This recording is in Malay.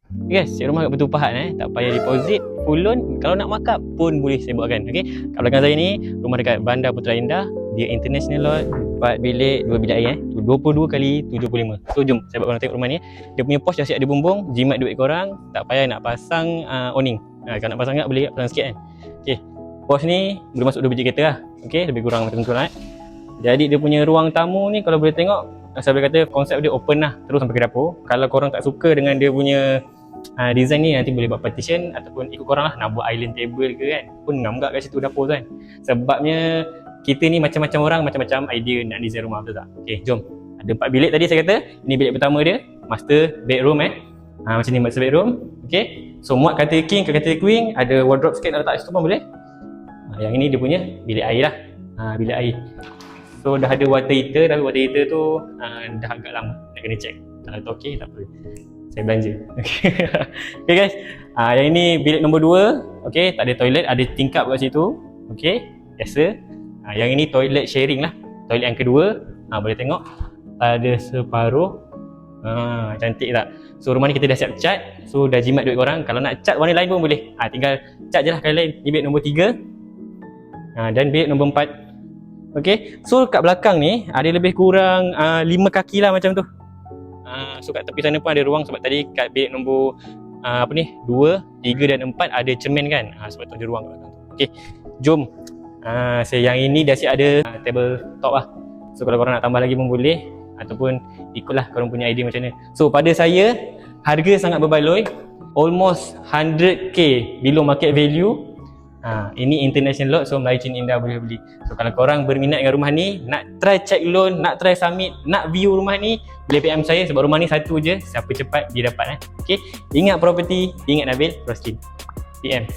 Guys, sewa rumah kat Batu Pahat tak payah deposit, full loan. Kalau nak markup pun boleh saya buatkan. Okey. Kat belakang saya ni rumah dekat Bandar Putra Indah. Dia international lot, 4 bilik, 2 bilik air 22 kali 75. So jom saya buat korang tengok rumah ni. Dia punya pos dah siap ada bumbung, jimat duit korang, tak payah nak pasang awning. Kalau nak pasang kat boleh pasang sikit kan. Okey. Pos ni boleh masuk 2 biji kereta lah. Okey, lebih kurang macam tu lah. Jadi dia punya ruang tamu ni kalau boleh tengok, saya boleh kata konsep dia open lah terus sampai ke dapur. Kalau korang tak suka dengan dia punya design ni, nanti boleh buat partition ataupun ikut korang lah nak buat island table ke kan, pun ngam kat situ dapur tu kan. Sebabnya kita ni macam-macam orang, macam-macam idea nak design rumah, betul tak? Okay, jom. Ada 4 bilik tadi saya kata. Ini bilik pertama dia, master bedroom macam ni master bedroom. Okay, so muat katil king ke katil queen, ada wardrobe sikit nak letak situ pun boleh. Yang ini dia punya bilik air lah. Bilik air. So dah ada water heater, tapi water heater tu dah agak lama, nak kena check. Kalau tu okey, tak apa, saya belanja. Okay guys, yang ini bilik nombor 2. Okay, tak ada toilet, ada tingkap kat situ. Okay, biasa. Yang ini toilet sharing lah, toilet yang kedua. Boleh tengok ada separuh. Cantik tak? So rumah ni kita dah siap cat, so dah jimat duit korang. Kalau nak cat warna lain pun boleh, tinggal cat je lah kali lain. Ni bilik nombor 3 dan bilik nombor 4. Okay, so kat belakang ni ada lebih kurang 5 kaki lah macam tu. So kat tepi sana pun ada ruang, sebab tadi kat bilik nombor 2, 3 dan 4 ada cermin kan. Sebab tu ada ruang kat belakang tu. Okay, jom. Yang ini dah siap ada table top lah. So kalau korang nak tambah lagi pun boleh, ataupun ikutlah korang punya idea macam mana. So pada saya, harga sangat berbaloi, almost 100k below market value. Ini international lot, so Melayu Cina Indah boleh beli. So kalau korang berminat dengan rumah ni, nak try check loan, nak try submit, nak view rumah ni, boleh PM saya sebab rumah ni satu je, siapa cepat dia dapat. Okay, ingat property, ingat Nabil, Roskin. PM.